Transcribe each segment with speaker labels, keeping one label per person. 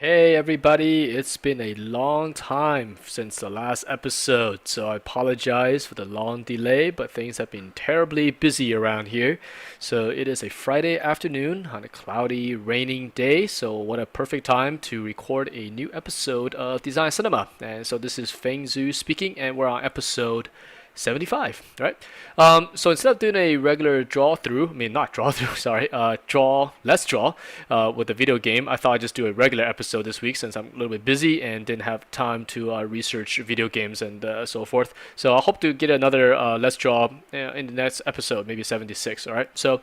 Speaker 1: Hey everybody, it's been a long time since the last episode, so I apologize for the long delay, but things have been terribly busy around here. So it is a Friday afternoon on a cloudy, raining day, so what a perfect time to record a new episode of Design Cinema. And so this is Feng Zhu speaking, and we're on episode 75, right? So instead of doing a regular draw through, I mean, not draw through, sorry, let's draw with the video game, I thought I'd just do a regular episode this week since I'm a little bit busy and didn't have time to research video games and so forth. So I hope to get another let's draw in the next episode, maybe 76, all right? So,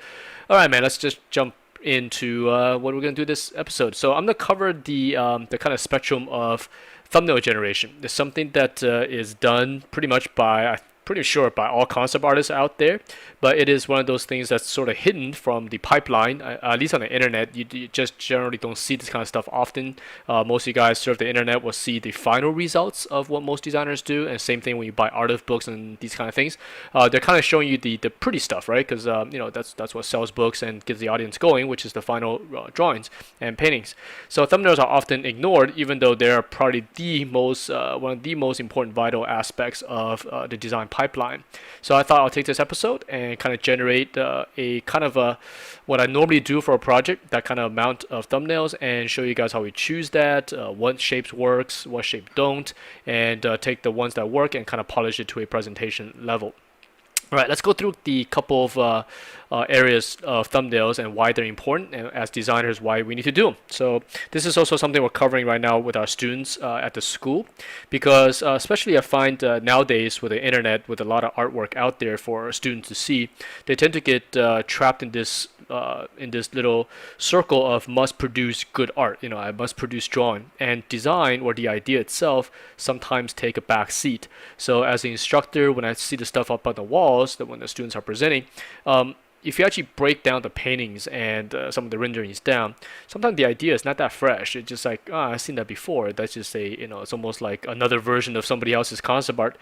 Speaker 1: all right, man, let's just jump into what we're going to do this episode. So I'm going to cover the kind of spectrum of thumbnail generation. It's something that is done pretty much by, pretty sure, by all concept artists out there, but it is one of those things that's sort of hidden from the pipeline. At least on the internet, you just generally don't see this kind of stuff often. Most of you guys surf the internet will see the final results of what most designers do, and same thing when you buy art books and these kind of things. They're kind of showing you the pretty stuff, right? Because that's what sells books and gets the audience going, which is the final drawings and paintings. So thumbnails are often ignored, even though they're probably the most one of the most important vital aspects of the design pipeline. So I thought I'll take this episode and kind of generate a kind of what I normally do for a project, that kind of amount of thumbnails, and show you guys how we choose that, what shapes works, what shape don't, and take the ones that work and kind of polish it to a presentation level. All right, let's go through the couple of areas of thumbnails and why they're important, and as designers, why we need to do them. So this is also something we're covering right now with our students at the school, because especially I find nowadays with the internet, with a lot of artwork out there for students to see, they tend to get trapped in this little circle of must produce good art. I must produce drawing, and design or the idea itself sometimes take a back seat. So as an instructor, when I see the stuff up on the walls, that when the students are presenting, if you actually break down the paintings and some of the renderings down, sometimes the idea is not that fresh. It's just like, I've seen that before. That's just it's almost like another version of somebody else's concept art.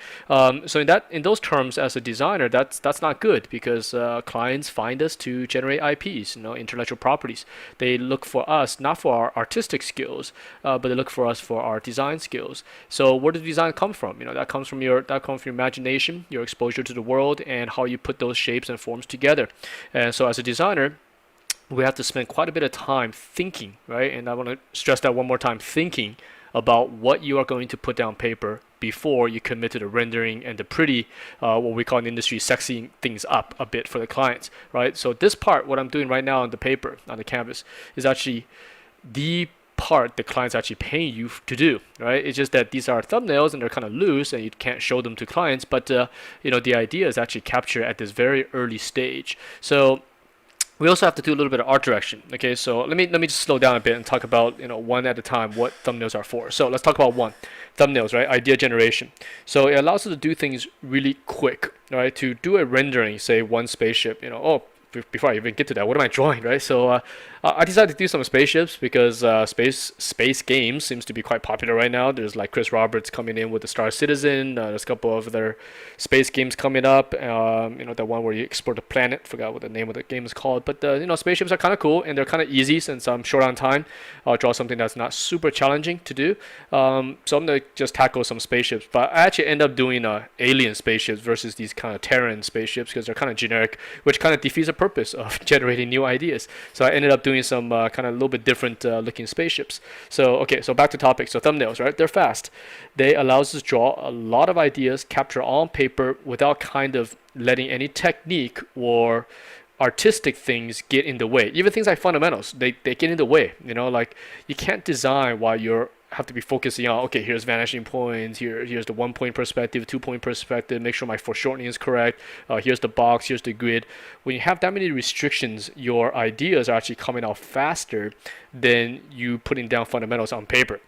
Speaker 1: So in those terms, as a designer, that's not good, because clients find us to generate IPs, intellectual properties. They look for us not for our artistic skills, but they look for us for our design skills. So where does design come from? That comes from your imagination, your exposure to the world, and how you put those shapes and forms together. And so as a designer, we have to spend quite a bit of time thinking, right? And I want to stress that one more time, thinking about what you are going to put down paper before you commit to the rendering and the pretty, what we call in the industry, sexing things up a bit for the clients, right? So this part, what I'm doing right now on the paper, on the canvas, is actually the part the client's actually paying you to do, right? It's just that these are thumbnails and they're kind of loose and you can't show them to clients, but the idea is actually captured at this very early stage. So we also have to do a little bit of art direction. Okay, so let me just slow down a bit and talk about one at a time what thumbnails are for. So let's talk about one, thumbnails, right? Idea generation. So it allows us to do things really quick, right? To do a rendering, say one spaceship, before I even get to that, what am I drawing, right? So I decided to do some spaceships because space games seems to be quite popular right now. There's like Chris Roberts coming in with the Star Citizen. There's a couple of other space games coming up. The one where you explore the planet. Forgot what the name of the game is called. But spaceships are kind of cool and they're kind of easy since I'm short on time. I'll draw something that's not super challenging to do. So I'm gonna just tackle some spaceships. But I actually end up doing alien spaceships versus these kind of Terran spaceships because they're kind of generic, which kind of defeats the purpose of generating new ideas. So I ended up doing some kind of a little bit different looking spaceships. So back to topic. So thumbnails, right? They're fast. They allow us to draw a lot of ideas, capture on paper without kind of letting any technique or artistic things get in the way. Even things like fundamentals, they get in the way. Like you can't design while you're have to be focusing on, okay, here's vanishing points, here's the 1 point perspective, 2 point perspective, make sure my foreshortening is correct, here's the box, here's the grid. When you have that many restrictions, your ideas are actually coming out faster than you putting down fundamentals on paper.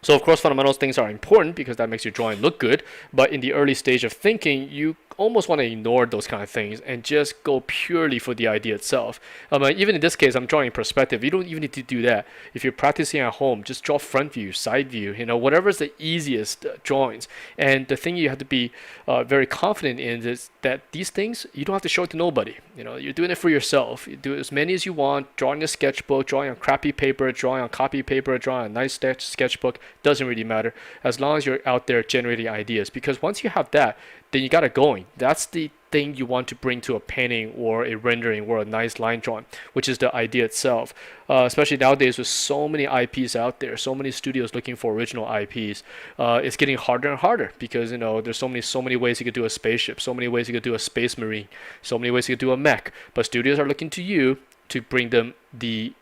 Speaker 1: So of course fundamentals things are important because that makes your drawing look good, but in the early stage of thinking, you almost want to ignore those kind of things and just go purely for the idea itself. Even in this case, I'm drawing perspective. You don't even need to do that. If you're practicing at home, just draw front view, side view, whatever's the easiest drawings. And the thing you have to be very confident in is that these things, you don't have to show it to nobody. You're doing it for yourself. You do as many as you want, drawing a sketchbook, drawing on crappy paper, drawing on copy paper, drawing a nice sketchbook, doesn't really matter as long as you're out there generating ideas. Because once you have that, then you got it going. That's the thing you want to bring to a painting or a rendering or a nice line drawing, which is the idea itself. Especially nowadays with so many IPs out there, so many studios looking for original IPs, it's getting harder and harder because there's so many ways you could do a spaceship, so many ways you could do a space marine, so many ways you could do a mech. But studios are looking to you to bring them the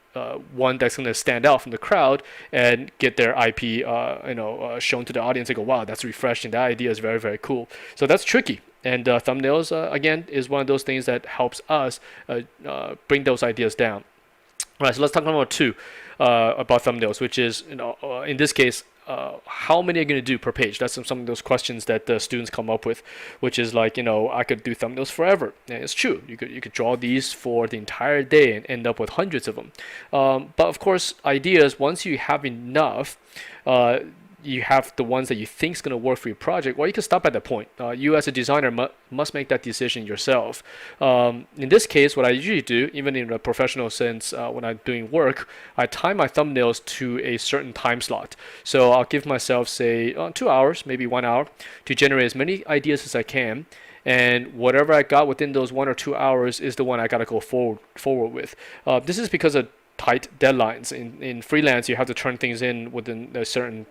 Speaker 1: one that's going to stand out from the crowd and get their IP, shown to the audience. They go, wow, that's refreshing. That idea is very, very cool. So that's tricky. And thumbnails, again, is one of those things that helps us bring those ideas down. All right, so let's talk about two about thumbnails, which is, in this case, how many are you going to do per page? That's some of those questions that the students come up with, which is like, I could do thumbnails forever. And it's true. You could draw these for the entire day and end up with hundreds of them. But of course, ideas, once you have enough, you have the ones that you think is going to work for your project, well, you can stop at that point. You as a designer must make that decision yourself. In this case, what I usually do, even in a professional sense, when I'm doing work, I time my thumbnails to a certain time slot. So I'll give myself, say, 2 hours, maybe 1 hour, to generate as many ideas as I can. And whatever I got within those 1 or 2 hours is the one I got to go forward with. This is because of tight deadlines. In freelance, you have to turn things in within a certain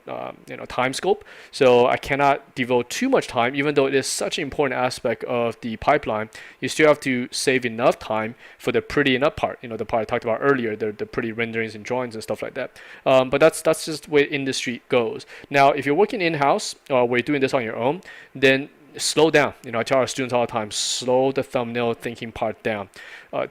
Speaker 1: time scope. So I cannot devote too much time, even though it is such an important aspect of the pipeline. You still have to save enough time for the prettying up part. The part I talked about earlier, the pretty renderings and drawings and stuff like that. But that's just the way industry goes. Now, if you're working in-house or you're doing this on your own, then slow down. I tell our students all the time, slow the thumbnail thinking part down.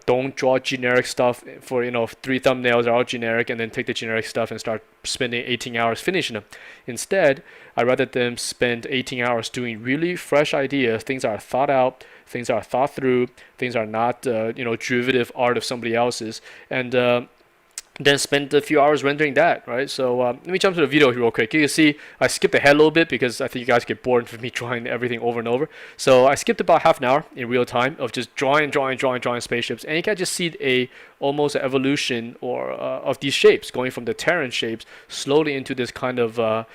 Speaker 1: Don't draw generic stuff for 3 thumbnails are all generic and then take the generic stuff and start spending 18 hours finishing them. Instead, I'd rather them spend 18 hours doing really fresh ideas, things that are thought out, things that are thought through, things that are not derivative art of somebody else's, and then spend a few hours rendering that, right? So let me jump to the video here real quick. You can see I skipped ahead a little bit because I think you guys get bored with me drawing everything over and over. So I skipped about half an hour in real time of just drawing spaceships, and you can just see almost an evolution of these shapes going from the Terran shapes slowly into this kind of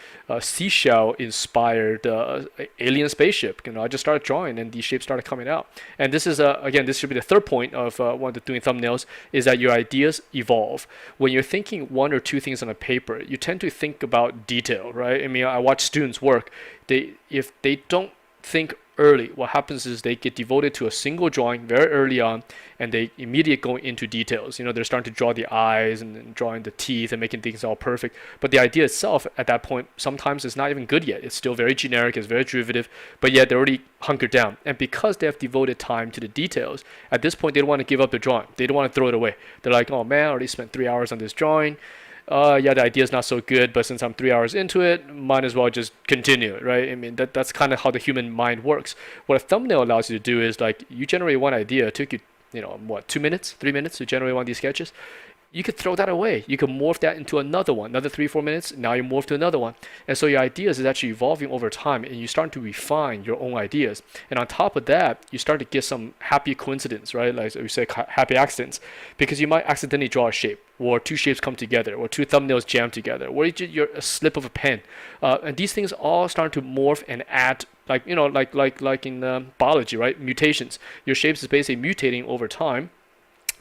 Speaker 1: seashell-inspired alien spaceship. I just started drawing, and these shapes started coming out. And this is again, this should be the third point of one of doing thumbnails, is that your ideas evolve. When you're thinking 1 or 2 things on a paper, you tend to think about detail, right? I watch students work. If they don't think early, what happens is they get devoted to a single drawing very early on, and they immediately go into details. They're starting to draw the eyes and drawing the teeth and making things all perfect. But the idea itself at that point sometimes is not even good yet. It's still very generic, it's very derivative, but yet they're already hunkered down. And because they have devoted time to the details, at this point they don't want to give up the drawing. They don't want to throw it away. They're like, oh man, I already spent 3 hours on this drawing. Yeah, the idea is not so good, but since I'm 3 hours into it, might as well just continue it, right? That's kind of how the human mind works. What a thumbnail allows you to do is, like, you generate one idea. It took you, 2 minutes, 3 minutes to generate one of these sketches. You could throw that away. You could morph that into another one, another 3-4 minutes. Now you morph to another one. And so your ideas is actually evolving over time, and you start to refine your own ideas. And on top of that, you start to get some happy coincidence, right? Like we say, happy accidents, because you might accidentally draw a shape, or 2 shapes come together, or 2 thumbnails jam together, or you're a slip of a pen. And these things all start to morph and add, like in biology, right? Mutations. Your shapes is basically mutating over time.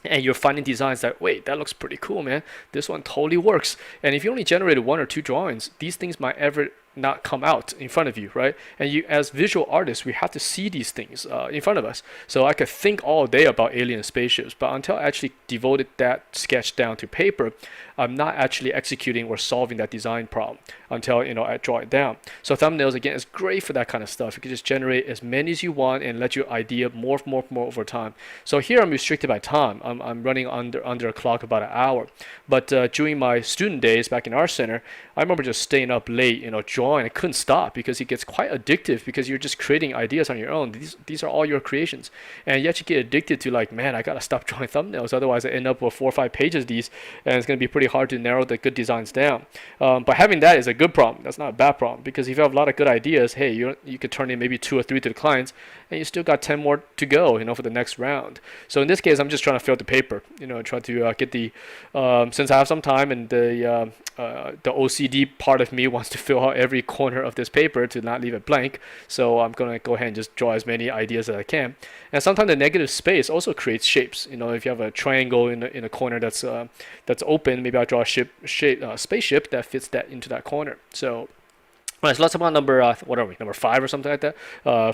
Speaker 1: And you're finding designs that, wait, that looks pretty cool, man. This one totally works. And if you only generated 1 or 2 drawings, these things might ever not come out in front of you, right? And you, as visual artists, we have to see these things in front of us. So I could think all day about alien spaceships, but until I actually devoted that sketch down to paper, I'm not actually executing or solving that design problem until I draw it down. So thumbnails, again, is great for that kind of stuff. You can just generate as many as you want and let your idea morph over time. So here I'm restricted by time. I'm running under a clock about an hour. But during my student days back in our center, I remember just staying up late, drawing drawing. I couldn't stop because it gets quite addictive because you're just creating ideas on your own. These are all your creations, and you actually get addicted to like, man, I gotta stop drawing thumbnails, otherwise I end up with 4 or 5 pages of these, and it's gonna be pretty hard to narrow the good designs down. But having that is a good problem. That's not a bad problem because if you have a lot of good ideas, hey, you could turn in maybe 2 or 3 to the clients, and you still got 10 more to go, for the next round. So in this case, I'm just trying to fill the paper, try to get the since I have some time and the OCD part of me wants to fill out every corner of this paper to not leave it blank. So I'm gonna go ahead and just draw as many ideas as I can. And sometimes the negative space also creates shapes. If you have a triangle in a corner that's open, maybe I'll draw a spaceship that fits that into that corner. So. All right, so let's talk about number 5 or something like that,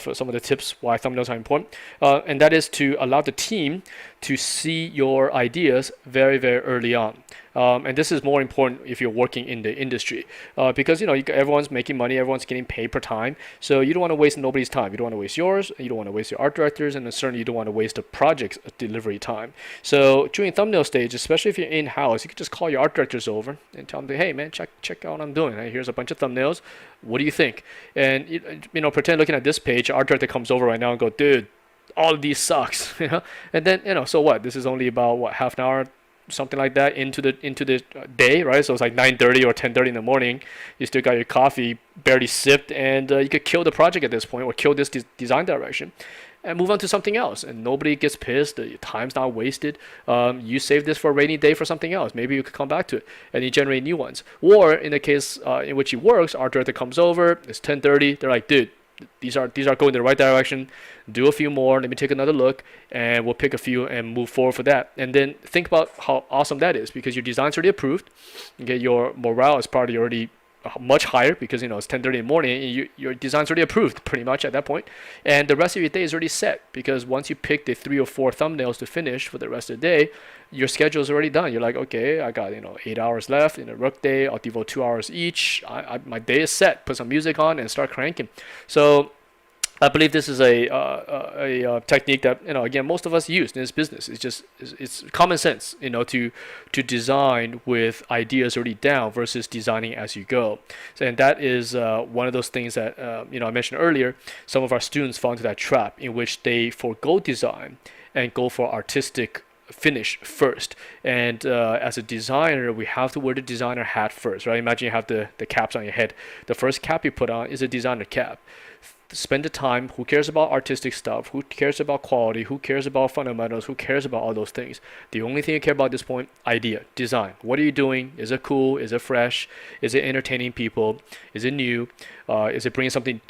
Speaker 1: for some of the tips why thumbnails are important. And that is to allow the team to see your ideas very, very early on. And this is more important if you're working in the industry, because everyone's making money, everyone's getting paid per time, so you don't want to waste nobody's time. You don't want to waste yours, you don't want to waste your art directors, and certainly you don't want to waste the project's delivery time. So during thumbnail stage, especially if you're in-house, you can just call your art directors over and tell them, hey man, check out what I'm doing. Here's a bunch of thumbnails. What do you think? And pretend looking at this page, our art director comes over right now and go, dude, all of these sucks. And then so what? This is only about half an hour, something like that into the day, right? So it's like 9:30 or 10:30 in the morning. You still got your coffee barely sipped, and you could kill the project at this point, or kill this design direction, and move on to something else. And nobody gets pissed. The time's not wasted. You save this for a rainy day for something else. Maybe you could come back to it, and you generate new ones. Or in the case in which it works, our director comes over. It's 10:30. They're like, dude, these are going in the right direction. Do a few more. Let me take another look, and we'll pick a few and move forward for that. And then think about how awesome that is, because your design's already approved. Okay, your morale is probably already much higher because it's 10:30 in the morning. And your design's already approved pretty much at that point, and the rest of your day is already set, because once you pick the 3 or 4 thumbnails to finish for the rest of the day, your schedule is already done. You're like, okay, I got 8 hours left in a work day. I'll devote 2 hours each. My day is set. Put some music on and start cranking. So I believe this is a technique that again most of us use in this business. It's common sense to design with ideas already down versus designing as you go. So, and that is one of those things that I mentioned earlier. Some of our students fall into that trap in which they forego design and go for artistic finish first. And as a designer, we have to wear the designer hat first, right? Imagine you have the caps on your head. The first cap you put on is a designer cap. Spend the time. Who cares about artistic stuff? Who cares about quality? Who cares about fundamentals? Who cares about all those things? The only thing you care about at this point, idea, design. What are you doing? Is it cool? Is it fresh? Is it entertaining people? Is it new? Is it bringing something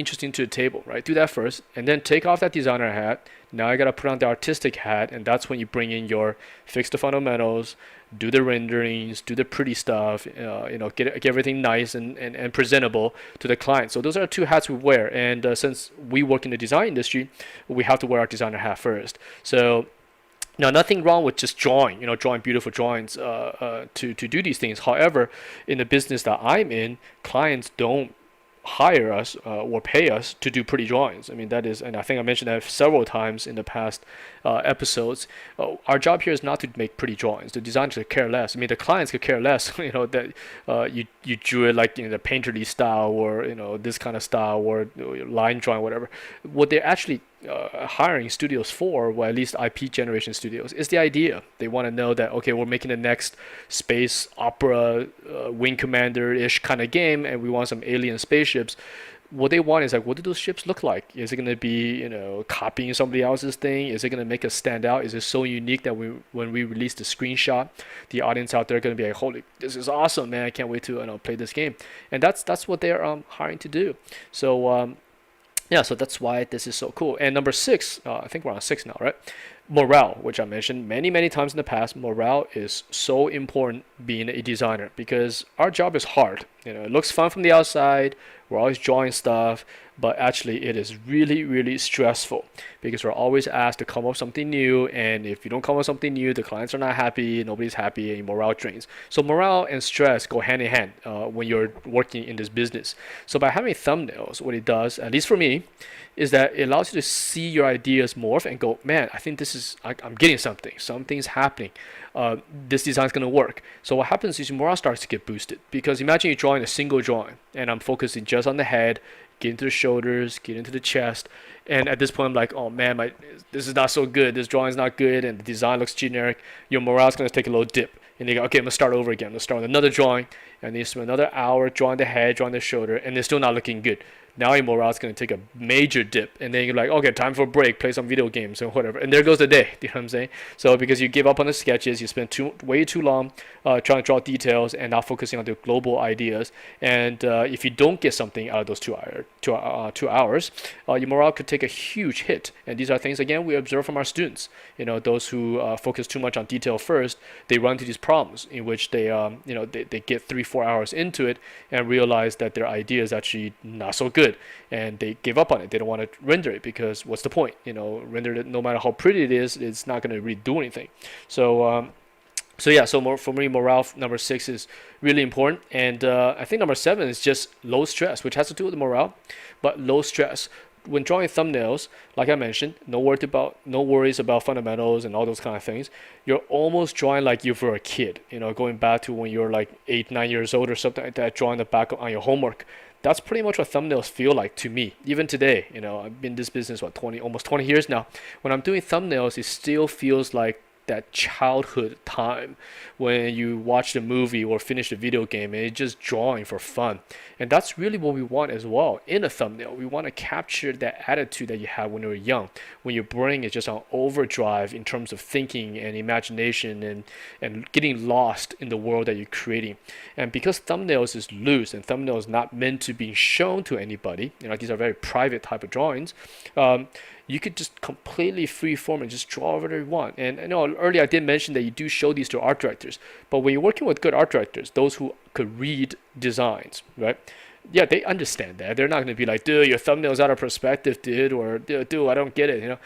Speaker 1: interesting to the table, right? Do that first, and then take off that designer hat. Now I gotta put on the artistic hat, and that's when you bring in your fix the fundamentals, do the renderings, do the pretty stuff, get everything nice and presentable to the client. So those are 2 hats we wear, and since we work in the design industry, we have to wear our designer hat first. So now, nothing wrong with just drawing beautiful drawings to do these things. However, in the business that I'm in, clients don't hire us or pay us to do pretty drawings. I mean, that is, and I think I mentioned that several times in the past episodes. Our job here is not to make pretty drawings. The designers could care less. I mean, the clients could care less. That you drew it like the painterly style, or this kind of style, or line drawing, whatever. What they're actually hiring studios for, or at least IP generation studios, is the idea. They want to know that, okay, we're making the next space opera, Wing Commander-ish kind of game, and we want some alien spaceships. What they want is like, what do those ships look like? Is it going to be, copying somebody else's thing? Is it going to make us stand out? Is it so unique that when we release the screenshot, the audience out there are going to be like, holy, this is awesome, man! I can't wait to play this game. And that's what they're hiring to do. So yeah, so that's why this is so cool. And number 6, I think we're on 6 now, right? Morale, which I mentioned many times in the past. Morale is so important being a designer, because our job is hard. It looks fun from the outside. We're always drawing stuff, but actually it is really stressful, because we're always asked to come up with something new, and if you don't come up with something new, the clients are not happy, nobody's happy, and your morale drains. So morale and stress go hand in hand when you're working in this business. So by having thumbnails, what it does, at least for me, is that it allows you to see your ideas morph and go, man, I think this I'm getting something. Something's happening. This design's gonna work. So what happens is your morale starts to get boosted because imagine you're drawing a single drawing, and I'm focusing just on the head, get into the shoulders, get into the chest, and at this point I'm like, oh man, this is not so good. This drawing's not good, and the design looks generic. Your morale's gonna take a little dip, and you go, okay, I'm gonna start over again. I'm gonna start with another drawing, and then you spend another hour drawing the head, drawing the shoulder, and they're still not looking good. Now your morale's going to take a major dip, and then you're like, okay, time for a break, play some video games or whatever, and there goes the day. You know what I'm saying? So because you give up on the sketches, you spend way too long trying to draw details and not focusing on the global ideas, and if you don't get something out of those 2 hours, your morale could take a huge hit. And these are things again we observe from our students. Those who focus too much on detail first, they run into these problems in which they get 3-4 hours into it and realize that their idea is actually not so good, and they give up on it. They don't want to render it because what's the point? Render it, no matter how pretty it is, it's not going to really do anything. So for me, morale number 6 is really important, and I think number 7 is just low stress, which has to do with morale, but low stress. When drawing thumbnails, like I mentioned, no worries about fundamentals and all those kind of things. You're almost drawing like you were a kid, going back to when you're like 8-9 years old or something like that, drawing the back on your homework. That's pretty much what thumbnails feel like to me. Even today, I've been in this business almost 20 years now. When I'm doing thumbnails, it still feels like that childhood time when you watch the movie or finish the video game and it's just drawing for fun. And that's really what we want as well in a thumbnail. We want to capture that attitude that you had when you were young, when your brain is just on overdrive in terms of thinking and imagination and getting lost in the world that you're creating. And because thumbnails is loose and thumbnails not meant to be shown to anybody, these are very private type of drawings, you could just completely free form and just draw whatever you want. And I know earlier I did mention that you do show these to art directors, but when you're working with good art directors, those who could read designs, right? Yeah, they understand that. They're not going to be like, dude, your thumbnail's out of perspective, dude, or dude, I don't get it.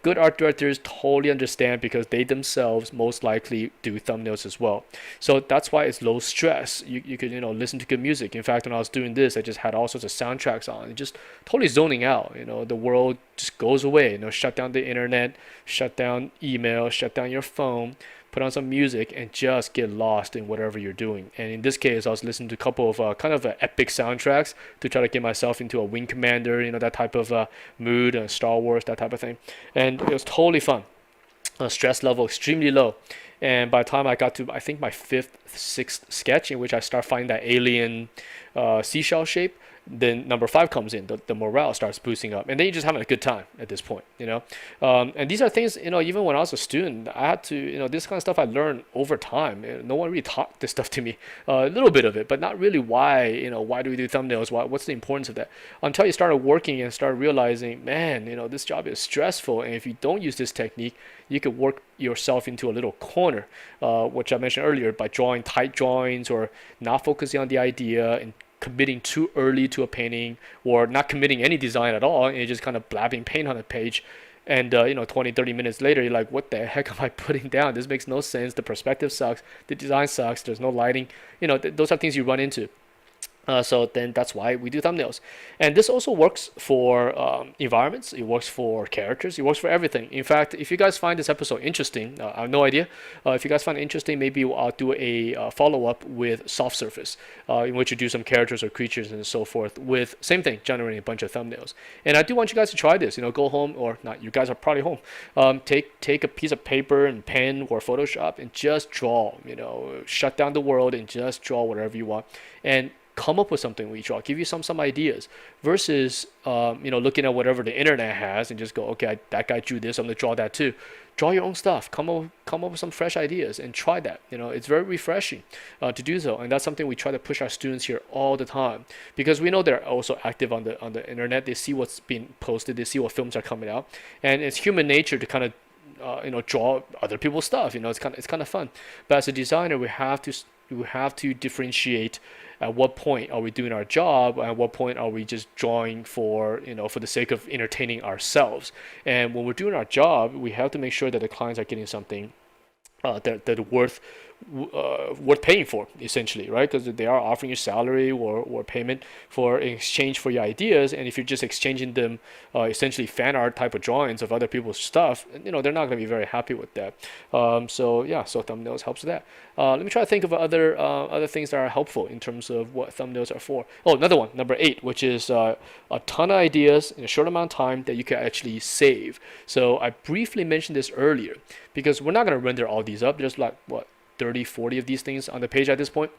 Speaker 1: Good art directors totally understand because they themselves most likely do thumbnails as well. So that's why it's low stress. You could listen to good music. In fact, when I was doing this, I just had all sorts of soundtracks on, and just totally zoning out. The world just goes away. Shut down the internet, shut down email, shut down your phone, put on some music, and just get lost in whatever you're doing. And in this case, I was listening to a couple of kind of epic soundtracks to try to get myself into a Wing Commander, that type of mood, Star Wars, that type of thing. And it was totally fun. Stress level extremely low. And by the time I got to, I think, my 5th, 6th sketch, in which I start finding that alien seashell shape, then number 5 comes in. The morale starts boosting up, and then you're just having a good time at this point. And these are things, even when I was a student, I had to, this kind of stuff I learned over time. No one really taught this stuff to me. A little bit of it, but not really why. Why do we do thumbnails? What's the importance of that? Until you started working and started realizing, man, this job is stressful, and if you don't use this technique, you could work yourself into a little corner, which I mentioned earlier, by drawing tight drawings or not focusing on the idea and committing too early to a painting, or not committing any design at all, and you're just kind of blabbing paint on a page. And 20-30 minutes later, you're like, what the heck am I putting down? This makes no sense. The perspective sucks, the design sucks, there's no lighting. Those are things you run into. So then that's why we do thumbnails. And this also works for environments. It works for characters. It works for everything. In fact, if you guys find this episode interesting, I have no idea. If you guys find it interesting, maybe I'll do a follow-up with Soft Surface, in which you do some characters or creatures and so forth with, same thing, generating a bunch of thumbnails. And I do want you guys to try this. Go home, or not, you guys are probably home. Take a piece of paper and pen or Photoshop and just draw. Shut down the world and just draw whatever you want. And come up with something when you draw. Give you some ideas versus looking at whatever the internet has and just go, okay, that guy drew this, I'm gonna draw that too. Draw your own stuff. Come up with some fresh ideas and try that. It's very refreshing to do so, and that's something we try to push our students here all the time, because we know they're also active on the internet. They see what's being posted. They see what films are coming out, and it's human nature to kind of draw other people's stuff. It's kind of fun. But as a designer, we have to differentiate. At what point are we doing our job? At what point are we just drawing for the sake of entertaining ourselves? And when we're doing our job, we have to make sure that the clients are getting something that worth worth paying for, essentially, right? Because they are offering you salary or payment for in exchange for your ideas. And if you're just exchanging them, essentially fan art type of drawings of other people's stuff, they're not going to be very happy with that. So yeah, so thumbnails helps with that. Let me try to think of other things that are helpful in terms of what thumbnails are for. Oh, another one, number 8, which is a ton of ideas in a short amount of time that you can actually save. So I briefly mentioned this earlier because we're not going to render all these up. There's like what, 30, 40 of these things on the page at this point.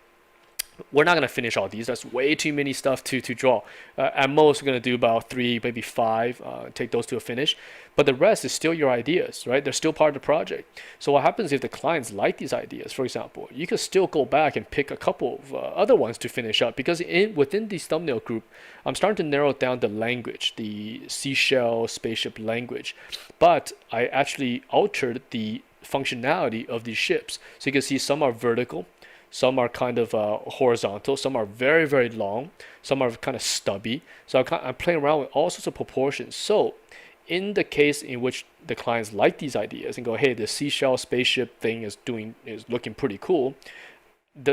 Speaker 1: We're not going to finish all these. That's way too many stuff to draw. At most, we're going to do about 3, maybe 5, take those to a finish. But the rest is still your ideas, right? They're still part of the project. So what happens if the clients like these ideas, for example, you can still go back and pick a couple of other ones to finish up, because within this thumbnail group, I'm starting to narrow down the language, the seashell spaceship language. But I actually altered the functionality of these ships. So you can see some are vertical, some are kind of horizontal, some are very, very long, some are kind of stubby. So I'm playing around with all sorts of proportions. So in the case in which the clients like these ideas and go, hey, the seashell spaceship thing is looking pretty cool,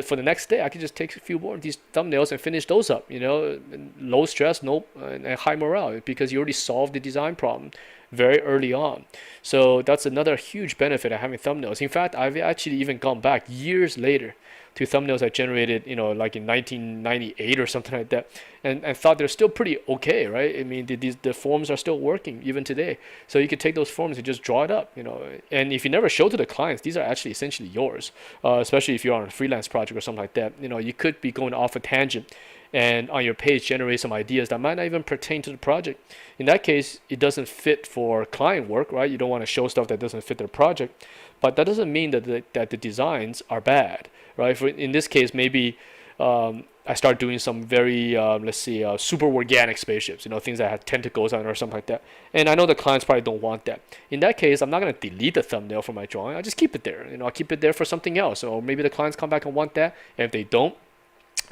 Speaker 1: for the next day, I can just take a few more of these thumbnails and finish those up. Low stress, and high morale, because you already solved the design problem very early on. So that's another huge benefit of having thumbnails. In fact, I've actually even gone back years later to thumbnails I generated, like in 1998 or something like that, and thought they're still pretty okay, right? I mean, the forms are still working even today. So you could take those forms and just draw it up, And if you never show to the clients, these are actually essentially yours, especially if you're on a freelance project or something like that. You could be going off a tangent and on your page generate some ideas that might not even pertain to the project. In that case, it doesn't fit for client work, right? You don't want to show stuff that doesn't fit their project, but that doesn't mean that the designs are bad, right? In this case, maybe I start doing some very, let's see, super organic spaceships, things that have tentacles on it or something like that. And I know the clients probably don't want that. In that case, I'm not going to delete the thumbnail from my drawing. I'll just keep it there. I'll keep it there for something else. Or maybe the clients come back and want that. And if they don't,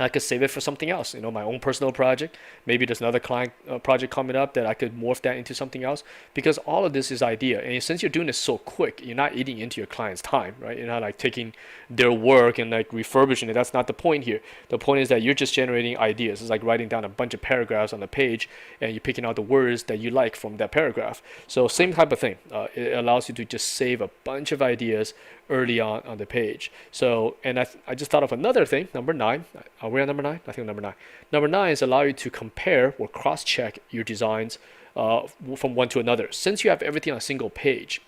Speaker 1: I could save it for something else, my own personal project. Maybe there's another client project coming up that I could morph that into something else, because all of this is idea. And since you're doing this so quick, you're not eating into your client's time, right? You're not like taking their work and like refurbishing it. That's not the point here. The point is that you're just generating ideas. It's like writing down a bunch of paragraphs on the page and you're picking out the words that you like from that paragraph. So same type of thing. It allows you to just save a bunch of ideas early on the page. So, and I just thought of another thing, number 9. Are we on number 9? I think number 9. Number 9 is allow you to compare or cross-check your designs from one to another. Since you have everything on a single page,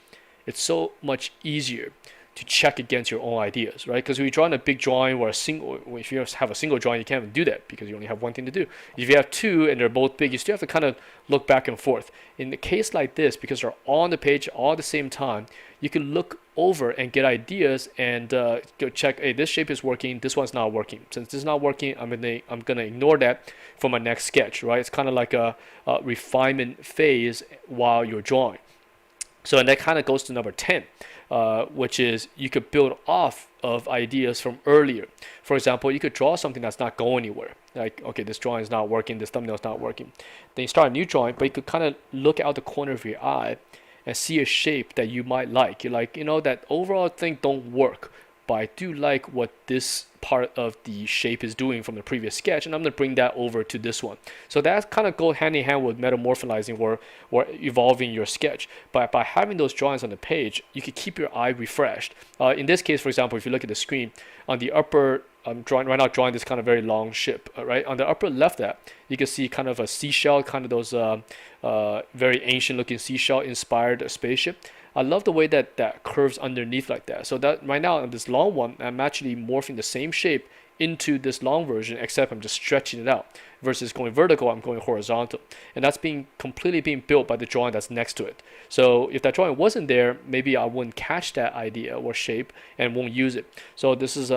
Speaker 1: it's so much easier to check against your own ideas, right? Because if you draw in a big drawing or if you have a single drawing, you can't even do that because you only have one thing to do. If you have two and they're both big, you still have to kind of look back and forth. In the case like this, because they're all on the page all at the same time, you can look over and get ideas and go check, hey, this shape is working, this one's not working. Since this is not working, I'm gonna ignore that for my next sketch, right? It's kind of like a refinement phase while you're drawing. So, and that kind of goes to number 10, which is you could build off of ideas from earlier. For example, you could draw something that's not going anywhere. Like, okay, this drawing is not working, this thumbnail is not working. Then you start a new drawing, but you could kind of look out the corner of your eye and see a shape that you might like. You're like, that overall thing don't work, but I do like what this part of the shape is doing from the previous sketch, and I'm going to bring that over to this one. So that kind of go hand in hand with metamorphizing or evolving your sketch. But by having those drawings on the page, you can keep your eye refreshed. In this case, for example, if you look at the screen, on the upper, I'm drawing this kind of very long ship, right? On the upper left, you can see kind of a seashell, kind of those very ancient looking seashell inspired spaceship. I love the way that curves underneath like that. So that right now on this long one, I'm actually morphing the same shape into this long version, except I'm just stretching it out. Versus going vertical, I'm going horizontal. And that's completely being built by the drawing that's next to it. So if that drawing wasn't there, maybe I wouldn't catch that idea or shape and won't use it. So this is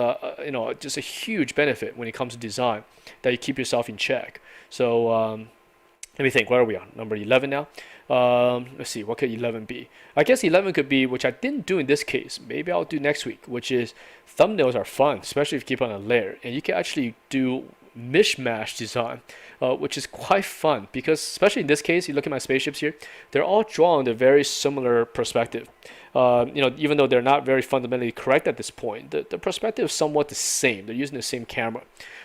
Speaker 1: just a huge benefit when it comes to design, that you keep yourself in check. So let me think, where are we on? Number 11 now? Let's see, what could 11 be? I guess 11 could be, which I didn't do in this case, maybe I'll do next week, which is thumbnails are fun, especially if you keep on a layer. And you can actually do mishmash design, which is quite fun because, especially in this case, you look at my spaceships here, they're all drawn in a very similar perspective. Even though they're not very fundamentally correct at this point, the perspective is somewhat the same. They're using the same camera.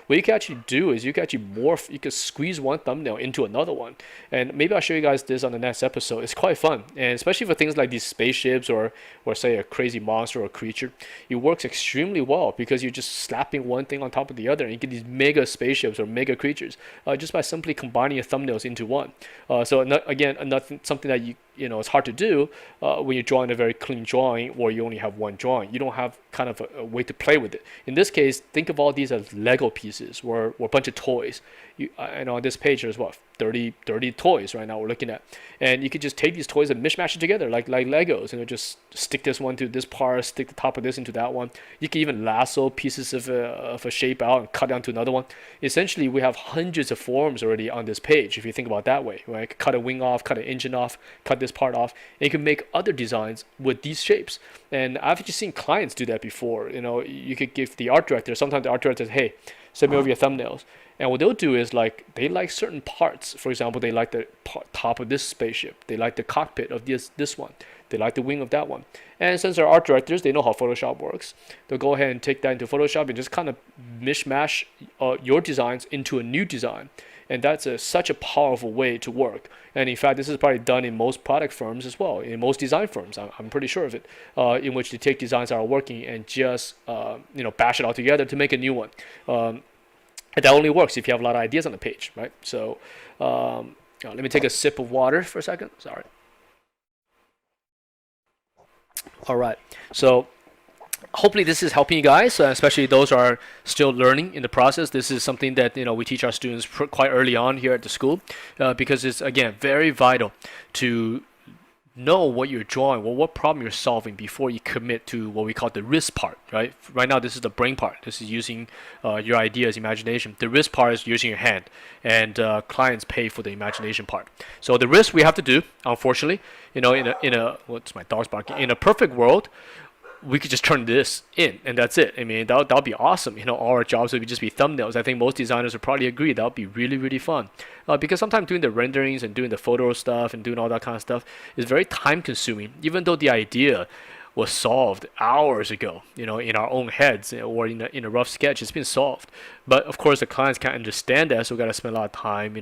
Speaker 1: What you can actually do is you can actually morph, you can squeeze one thumbnail into another one. And maybe I'll show you guys this on the next episode. It's quite fun. And especially for things like these spaceships or say a crazy monster or creature, it works extremely well because you're just slapping one thing on top of the other and you get these mega spaceships or mega creatures just by simply combining your thumbnails into one. Something that it's hard to do when you're drawing a very clean drawing or you only have one drawing. You don't have kind of a way to play with it. In this case, think of all these as Lego pieces or a bunch of toys. And on this page, there's 30 toys right now we're looking at. And you could just take these toys and mishmash it together like Legos. Just stick this one to this part, stick the top of this into that one. You can even lasso pieces of a shape out and cut down to another one. Essentially, we have hundreds of forms already on this page if you think about it that way. Right? Cut a wing off, cut an engine off, cut this part off, and you can make other designs with these shapes. And I've just seen clients do that before. You could give the art director, sometimes the art director says, hey, send me over your thumbnails. And what they'll do is they like certain parts. For example, they like the top of this spaceship. They like the cockpit of this one. They like the wing of that one. And since they're art directors, they know how Photoshop works. They'll go ahead and take that into Photoshop and just kind of mishmash your designs into a new design. And that's such a powerful way to work. And in fact, this is probably done in most product firms as well, in most design firms. I'm pretty sure of it, in which they take designs that are working and just bash it all together to make a new one. And that only works if you have a lot of ideas on the page, right? So let me take a sip of water for a second. Sorry. All right. So hopefully this is helping you guys, especially those who are still learning in the process. This is something that we teach our students quite early on here at the school, because it's, again, very vital to know what you're drawing, what problem you're solving before you commit to what we call the risk part, right? Right now, this is the brain part. This is using your ideas, imagination. The risk part is using your hand, and clients pay for the imagination part. So the risk we have to do, unfortunately, in a what's my dog's barking? In a perfect world, we could just turn this in and that's it. I mean, that'll be awesome. All our jobs would just be thumbnails. I think most designers would probably agree that would be really, really fun. Because sometimes doing the renderings and doing the photo stuff and doing all that kind of stuff is very time consuming, even though the idea was solved hours ago, in our own heads or in a rough sketch. It's been solved. But of course, the clients can't understand that, so we got to spend a lot of time,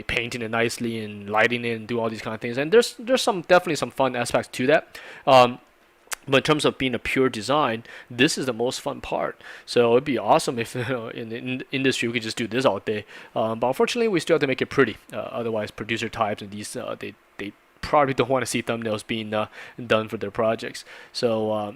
Speaker 1: painting it nicely and lighting it and do all these kind of things. And there's definitely some fun aspects to that. But in terms of being a pure design, this is the most fun part. So it'd be awesome if in the industry we could just do this all day. But unfortunately, we still have to make it pretty. Otherwise, producer types and these they probably don't want to see thumbnails being done for their projects. So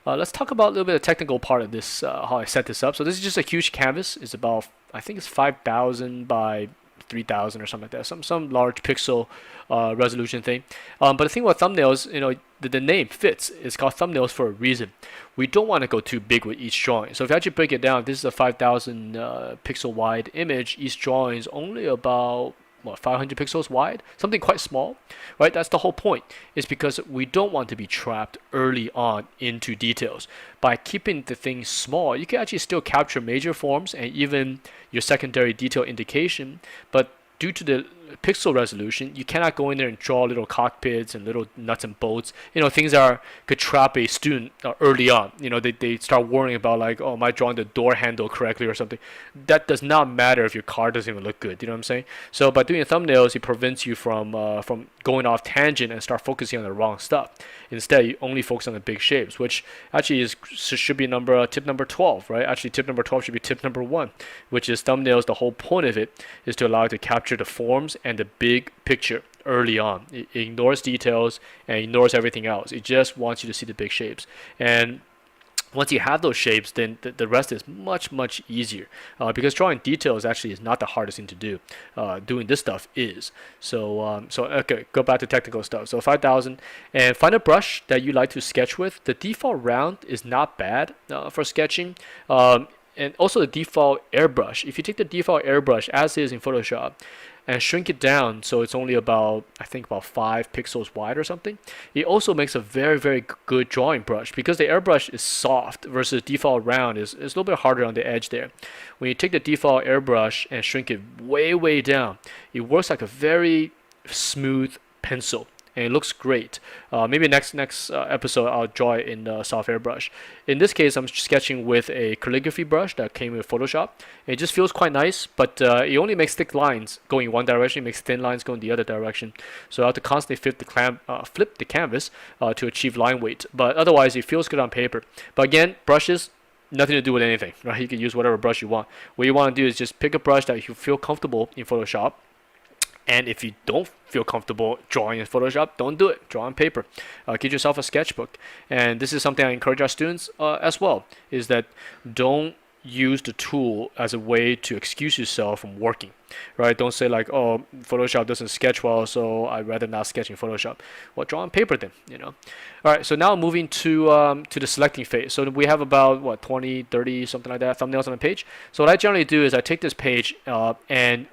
Speaker 1: let's talk about a little bit of the technical part of this, how I set this up. So this is just a huge canvas. It's about, I think it's 5,000 by 3,000 or something like that, some large pixel resolution thing. But the thing about thumbnails, the name fits. It's called thumbnails for a reason. We don't want to go too big with each drawing. So if you actually break it down, this is a 5,000 pixel wide image. Each drawing is only about 500 pixels wide, something quite small, right? That's the whole point. It's because we don't want to be trapped early on into details. By keeping the thing small, you can actually still capture major forms and even your secondary detail indication, but due to the pixel resolution, you cannot go in there and draw little cockpits and little nuts and bolts, things that could trap a student early on. They start worrying about oh, am I drawing the door handle correctly or something. That does not matter if your car doesn't even look good. You know what I'm saying? So by doing thumbnails, it prevents you from going off tangent and start focusing on the wrong stuff. Instead, you only focus on the big shapes, which actually should be tip number 12, right? Actually, tip number 12 should be tip number 1, which is thumbnails. The whole point of it is to allow you to capture the forms and the big picture early on. It ignores details and ignores everything else. It just wants you to see the big shapes. And once you have those shapes, then the rest is much, much easier, because drawing details actually is not the hardest thing to do. Doing this stuff is. So okay, go back to technical stuff. So 5,000, and find a brush that you like to sketch with. The default round is not bad for sketching. And also the default airbrush. If you take the default airbrush as is in Photoshop, and shrink it down so it's only about, I think, about 5 pixels wide or something. It also makes a very, very good drawing brush because the airbrush is soft versus default round is a little bit harder on the edge there. When you take the default airbrush and shrink it way, way down, it works like a very smooth pencil. And it looks great. Maybe next episode I'll draw it in the soft airbrush. In this case, I'm sketching with a calligraphy brush that came with Photoshop. It just feels quite nice, but it only makes thick lines going one direction. It makes thin lines going the other direction. So I have to constantly flip the canvas to achieve line weight. But otherwise, it feels good on paper. But again, brushes, nothing to do with anything, right? You can use whatever brush you want. What you want to do is just pick a brush that you feel comfortable in Photoshop. And if you don't feel comfortable drawing in Photoshop, don't do it. Draw on paper. Get yourself a sketchbook. And this is something I encourage our students as well, is that don't use the tool as a way to excuse yourself from working, right? Don't say like, oh, Photoshop doesn't sketch well, so I'd rather not sketch in Photoshop. Well, draw on paper then, you know. All right, so now moving to the selecting phase. So we have about, what, 20, 30, something like that, thumbnails on the page. So what I generally do is I take this page and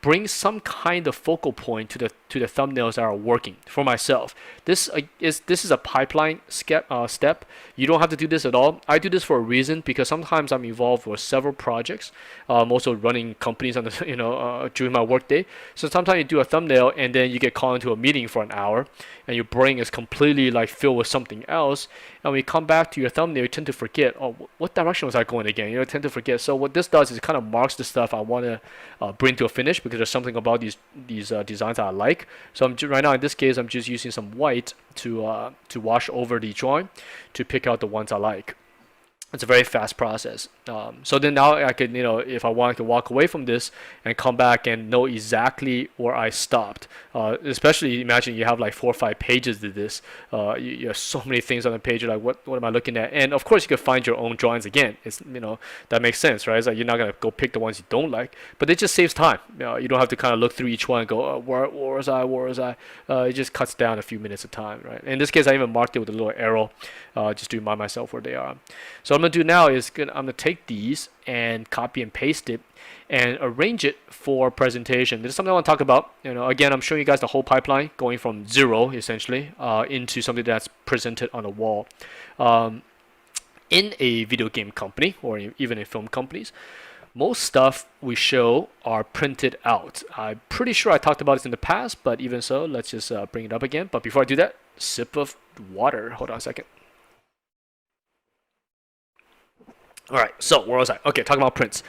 Speaker 1: bring some kind of focal point to the thumbnails that are working for myself. This is a pipeline step. You don't have to do this at all. I do this for a reason because sometimes I'm involved with several projects. I'm also running companies on the during my workday. So sometimes you do a thumbnail and then you get called into a meeting for an hour, and your brain is completely like filled with something else. And when you come back to your thumbnail, you tend to forget, oh, what direction was I going again? You tend to forget. So what this does is it kind of marks the stuff I want to bring to a finish because there's something about these designs that I like. So right now in this case, I'm just using some white to wash over the drawing to pick out the ones I like. It's a very fast process. So then now I could, if I want, I could walk away from this and come back and know exactly where I stopped. Especially imagine you have like 4 or 5 pages to this. You have so many things on the page. You're like, what am I looking at? And of course, you can find your own drawings again. It's that makes sense, right? It's like you're not gonna go pick the ones you don't like, but it just saves time. You don't have to kind of look through each one and go, oh, where was I? It just cuts down a few minutes of time, right? In this case, I even marked it with a little arrow, just to remind myself where they are. So what I'm gonna do now is I'm gonna take these and copy and paste it and arrange it for presentation. This is something I want to talk about. Again, I'm showing you guys the whole pipeline going from zero essentially into something that's presented on a wall. In a video game company or even in film companies, most stuff we show are printed out. I'm pretty sure I talked about this in the past, but even so, let's just bring it up again. But before I do that, sip of water. Hold on a second. All right, so where was I? Okay, talking about prints.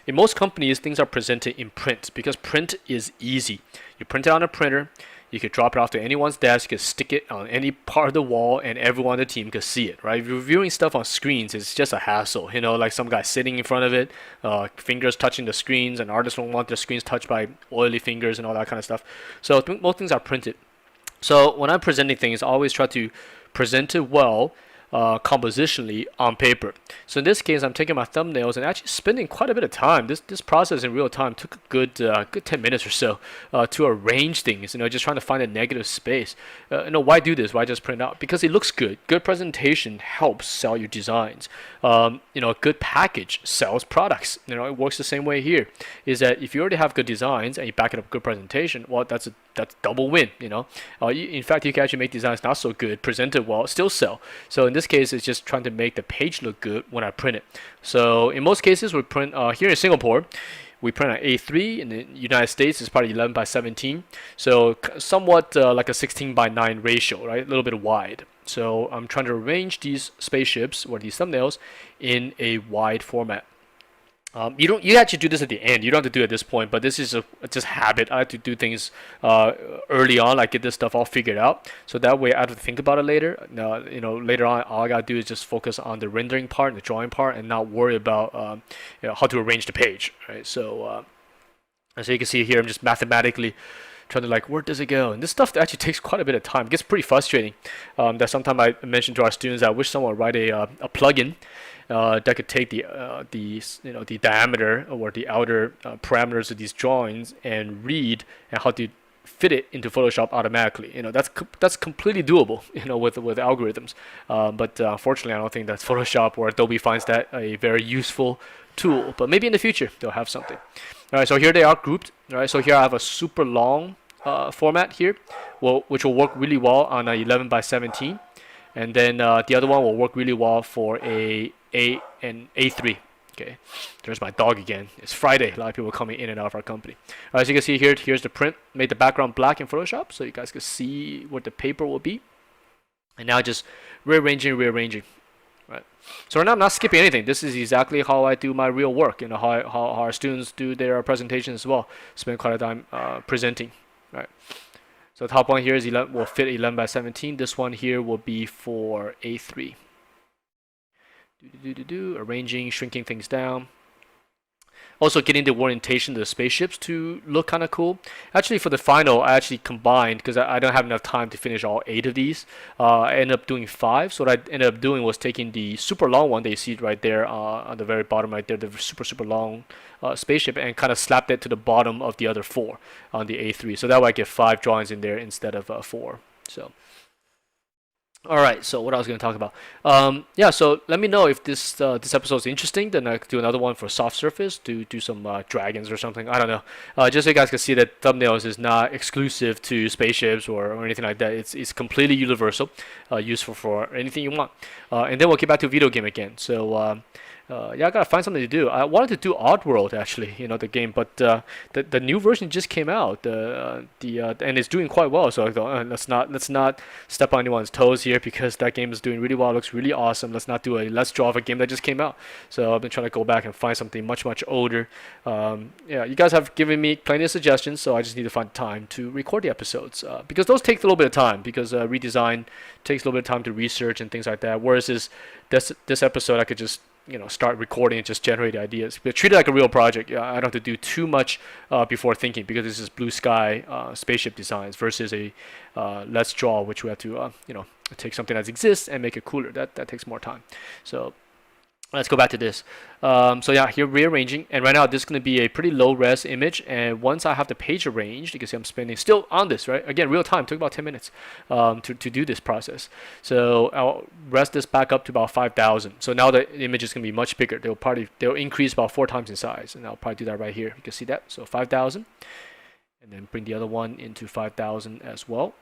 Speaker 1: In most companies, things are presented in print because print is easy. You print it on a printer, you could drop it off to anyone's desk, you could stick it on any part of the wall, and everyone on the team could see it, right? If you're viewing stuff on screens, it's just a hassle. Like some guy sitting in front of it, fingers touching the screens, and artists don't want their screens touched by oily fingers and all that kind of stuff. So most things are printed. So when I'm presenting things, I always try to present it well, compositionally on paper. So in this case, I'm taking my thumbnails and actually spending quite a bit of time. This process in real time took a good 10 minutes or so to arrange things. Just trying to find a negative space. Why do this? Why just print out? Because it looks good. Good presentation helps sell your designs. A good package sells products. It works the same way here. Is that if you already have good designs and you back it up with good presentation, well, that's double win. In fact, you can actually make designs not so good, presented well, still sell. So in this case, it's just trying to make the page look good when I print it. So in most cases, we print here in Singapore, we print on A3. In the United States, it's probably 11 by 17. So somewhat like a 16 by 9 ratio, right? A little bit wide. So I'm trying to arrange these spaceships or these thumbnails in a wide format. You actually do this at the end. You don't have to do it at this point, but this is just habit. I have to do things early on, like get this stuff all figured out. So that way I have to think about it later. Later on, all I gotta do is just focus on the rendering part and the drawing part, and not worry about how to arrange the page. Right. So as you can see here, I'm just mathematically trying to where does it go? And this stuff actually takes quite a bit of time. It gets pretty frustrating. That sometimes I mentioned to our students, I wish someone would write a plugin that could take the diameter or the outer parameters of these drawings and read and how to fit it into Photoshop automatically. That's completely doable. With algorithms. But unfortunately, I don't think that Photoshop or Adobe finds that a very useful tool. But maybe in the future they'll have something. All right, so here they are grouped. All right, so here I have a super long format here, which will work really well on a 11 by 17, and then the other one will work really well for an A3. Okay, there's my dog again. It's Friday. A lot of people coming in and out of our company. All right, as you can see here, here's the print. Made the background black in Photoshop, so you guys can see what the paper will be. And now just rearranging. Right. So right now I'm not skipping anything. This is exactly how I do my real work, and how our students do their presentations as well. Spend quite a time presenting. Right. So the top one here will fit 11 by 17. This one here will be for A3. Arranging, shrinking things down. Also getting the orientation of the spaceships to look kind of cool. Actually, for the final, I actually combined, because I don't have enough time to finish all 8 of these. I ended up doing 5. So what I ended up doing was taking the super long one that you see right there on the very bottom right there, the super long spaceship, and kind of slapped it to the bottom of the other 4 on the A3. So that way I get 5 drawings in there instead of 4. So. Alright, so what I was going to talk about. Yeah, so let me know if this episode is interesting. Then I could do another one for soft surface, do some dragons or something. I don't know. Just so you guys can see that thumbnails is not exclusive to spaceships or anything like that. It's completely universal, useful for anything you want. And then we'll get back to video game again. So yeah, I gotta find something to do. I wanted to do Oddworld actually, the game, but the new version just came out, and it's doing quite well. So I thought, let's not step on anyone's toes here, because that game is doing really well. It looks really awesome. Let's not do a Let's Draw of a game that just came out. So I've been trying to go back and find something much older. Yeah, you guys have given me plenty of suggestions, so I just need to find time to record the episodes, because those take a little bit of time, because redesign takes a little bit of time to research and things like that. Whereas this episode, I could just start recording and just generate ideas. But treat it like a real project. I don't have to do too much before thinking, because this is blue sky spaceship designs versus a Let's Draw, which we have to take something that exists and make it cooler. That takes more time. So let's go back to this. So yeah, here rearranging, and right now this is going to be a pretty low res image, and once I have the page arranged, you can see I'm spending still on this, right? Again, real time, took about 10 minutes to do this process. So I'll rest this back up to about 5,000. So now the image is going to be much bigger. They'll increase about 4 times in size, and I'll probably do that right here. You can see that. So 5,000, and then bring the other one into 5,000 as well.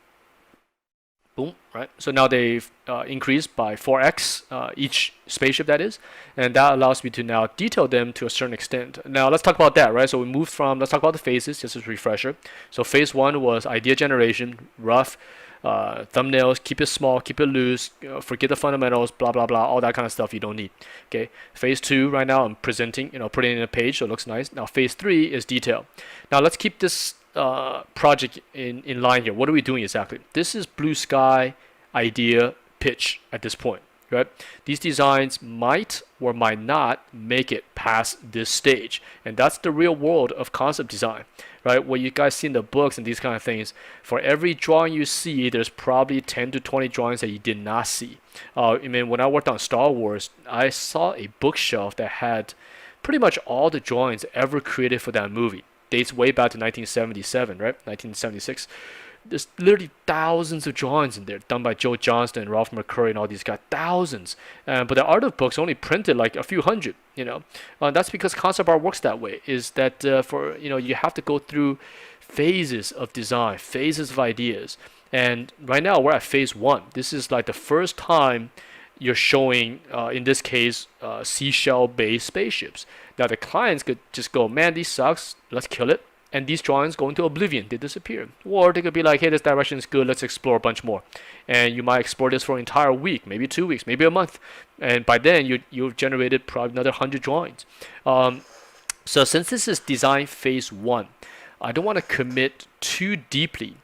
Speaker 1: Boom, right? So now they've increased by 4x each spaceship, that is, and that allows me to now detail them to a certain extent. Now let's talk about that, right? So we moved from, let's talk about the phases, just as a refresher. So phase 1 was idea generation, rough, thumbnails, keep it small, keep it loose, forget the fundamentals, blah blah blah, all that kind of stuff you don't need. Okay, phase 2 right now I'm presenting, putting in a page so it looks nice. Now phase 3 is detail. Now let's keep this project in line here. What are we doing exactly? This is blue sky idea pitch at this point, right? These designs might or might not make it past this stage, and that's the real world of concept design, right? What you guys see in the books and these kind of things, for every drawing you see, there's probably 10 to 20 drawings that you did not see. I mean, when I worked on Star Wars, I saw a bookshelf that had pretty much all the drawings ever created for that movie. Dates way back to 1977, right? 1976. There's literally thousands of drawings in there, done by Joe Johnston and Ralph McCurry and all these guys, thousands. But the art of books only printed like a few hundred, that's because concept art works that way. Is that you have to go through phases of design, phases of ideas. And right now we're at phase 1. This is like the first time you're showing, in this case, seashell-based spaceships. Now the clients could just go, man, this sucks, let's kill it, and these drawings go into oblivion, they disappear. Or they could be like, hey, this direction is good, let's explore a bunch more. And you might explore this for an entire week, maybe 2 weeks, maybe a month, and by then you've generated probably another 100 drawings. So since this is design phase 1, I don't want to commit too deeply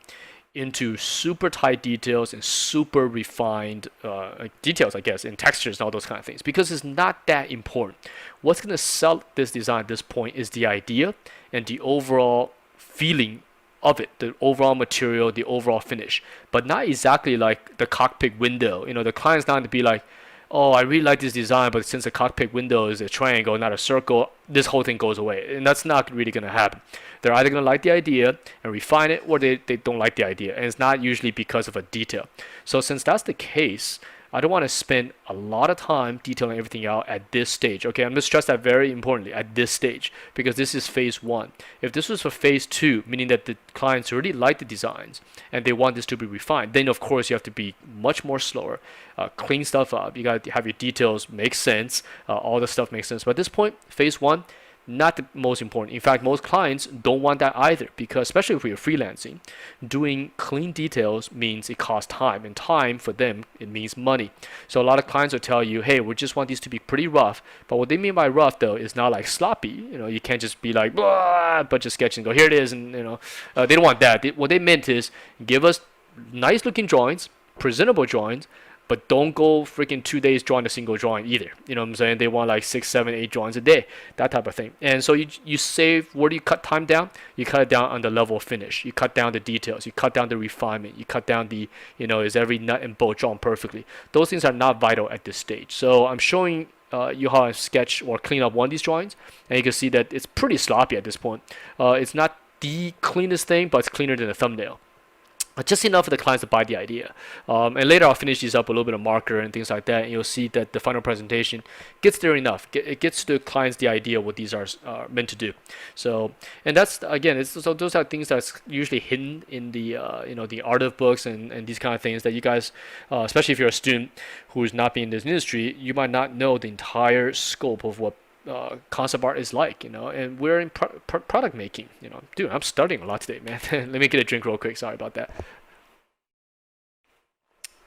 Speaker 1: into super tight details and super refined details, I guess, in textures and all those kind of things, because it's not that important. What's going to sell this design at this point is the idea and the overall feeling of it, the overall material, the overall finish, but not exactly like the cockpit window. The client's not going to be like, oh, I really like this design, but since the cockpit window is a triangle, not a circle, this whole thing goes away. And that's not really going to happen. They're either going to like the idea and refine it, or they don't like the idea. And it's not usually because of a detail. So since that's the case, I don't want to spend a lot of time detailing everything out at this stage. Okay, I'm going to stress that very importantly at this stage because this is phase one. If this was for phase two, meaning that the clients already like the designs and they want this to be refined, then of course you have to be much more slower, clean stuff up. You got to have your details make sense, all the stuff makes sense. But at this point, phase one, not the most important. In fact, most clients don't want that either because, especially if you're freelancing, doing clean details means it costs time, and time for them, it means money. So a lot of clients will tell you, hey, we just want these to be pretty rough. But what they mean by rough, though, is not like sloppy. You can't just be like, blah, bunch of sketches and go, here it is. And, they don't want that. What they meant is give us nice looking drawings, presentable drawings, but don't go freaking 2 days drawing a single drawing either. You know what I'm saying? They want like 6, 7, 8 drawings a day, that type of thing. And so you save, where do you cut time down? You cut it down on the level of finish. You cut down the details. You cut down the refinement. You cut down the, is every nut and bolt drawn perfectly? Those things are not vital at this stage. So I'm showing you how I sketch or clean up one of these drawings, and you can see that it's pretty sloppy at this point. It's not the cleanest thing, but it's cleaner than a thumbnail. Just enough for the clients to buy the idea. And later I'll finish these up a little bit of marker and things like that, and you'll see that the final presentation gets there enough. It gets to the clients the idea of what these are meant to do. So, and that's, again, so those are things that's usually hidden in the the art of books and these kind of things that you guys, especially if you're a student who's not been in this industry, you might not know the entire scope of what concept art is like, and we're in product making, dude, I'm studying a lot today, man. Let me get a drink real quick, sorry about that.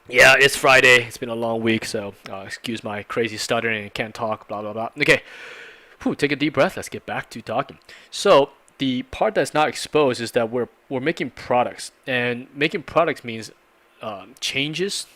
Speaker 1: Yeah, it's Friday, it's been a long week, so excuse my crazy stuttering and can't talk, blah blah blah. Okay, take a deep breath, let's get back to talking. So the part that's not exposed is that we're making products, and making products means changes.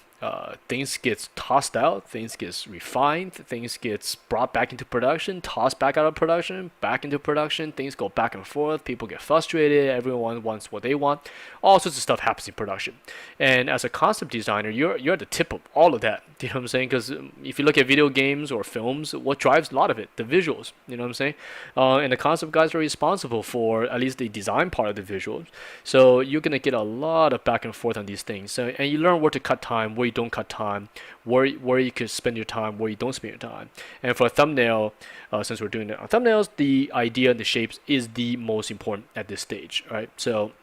Speaker 1: Things gets tossed out, things gets refined, things gets brought back into production, tossed back out of production, back into production, things go back and forth, people get frustrated, everyone wants what they want, all sorts of stuff happens in production. And as a concept designer, you're at the tip of all of that, you know what I'm saying? Because if you look at video games or films, what drives a lot of it? The visuals, you know what I'm saying? And the concept guys are responsible for at least the design part of the visuals. So you're gonna get a lot of back and forth on these things. So, and you learn where to cut time, where you don't cut time, where you could spend your time, where you don't spend your time. And for a thumbnail, since we're doing it on thumbnails, the idea and the shapes is the most important at this stage, right? So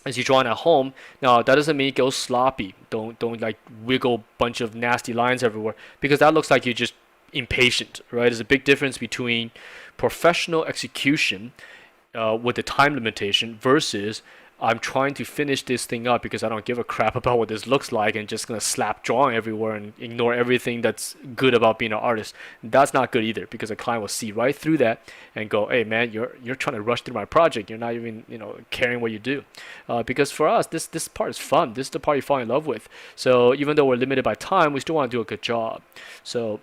Speaker 1: as you're drawing at home, now that doesn't mean it goes sloppy. Don't like wiggle bunch of nasty lines everywhere, because that looks like you're just impatient, right? There's a big difference between professional execution with the time limitation versus I'm trying to finish this thing up because I don't give a crap about what this looks like and just gonna slap drawing everywhere and ignore everything that's good about being an artist. That's not good either, because a client will see right through that and go, hey man, you're trying to rush through my project, you're not even caring what you do. Because for us, this part is fun. This is the part you fall in love with. So even though we're limited by time, we still want to do a good job. So,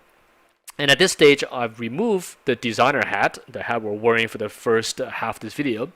Speaker 1: and at this stage, I've removed the designer hat, the hat we're wearing for the first half of this video.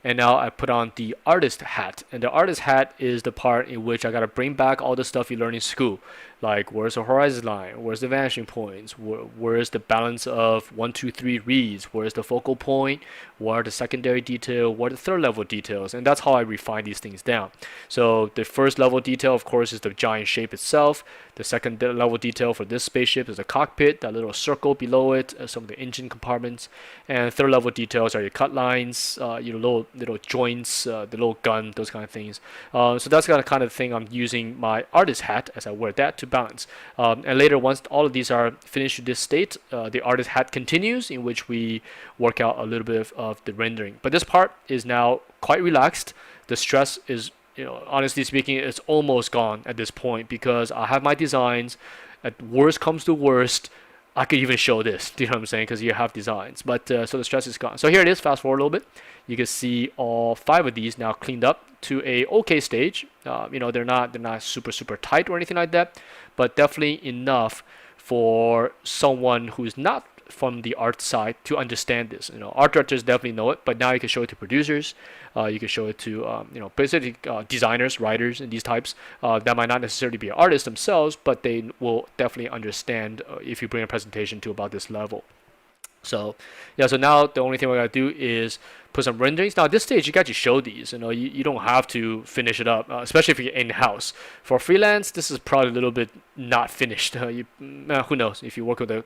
Speaker 1: And now I put on the artist hat. And the artist hat is the part in which I got to bring back all the stuff you learn in school. Like, where's the horizon line? Where's the vanishing points? Where's the balance of 1, 2, 3 reads? Where's the focal point? What are the secondary detail? What are the third level details? And that's how I refine these things down. So the first level detail, of course, is the giant shape itself. The second level detail for this spaceship is the cockpit, that little circle below it, some of the engine compartments. And third level details are your cut lines, your little joints, the little gun, those kind of things. So that's the kind of thing I'm using my artist hat as I wear that to balance. And later, once all of these are finished to this state, the artist hat continues, in which we work out a little bit of the rendering. But this part is now quite relaxed. The stress is, honestly speaking, it's almost gone at this point, because I have my designs. At worst comes to worst, I could even show this, do you know what I'm saying? Because you have designs. But so the stress is gone. So here it is, fast forward a little bit. You can see all 5 of these now cleaned up to a okay stage. They're not super tight or anything like that, but definitely enough for someone who's not from the art side to understand this. Art directors definitely know it, but now you can show it to producers. You can show it to basically designers, writers, and these types that might not necessarily be artists themselves, but they will definitely understand if you bring a presentation to about this level. So yeah, so now the only thing we're gonna do is put some renderings. Now at this stage, you can actually show these. You don't have to finish it up, especially if you're in-house. For freelance, this is probably a little bit not finished. Who knows? If you work with a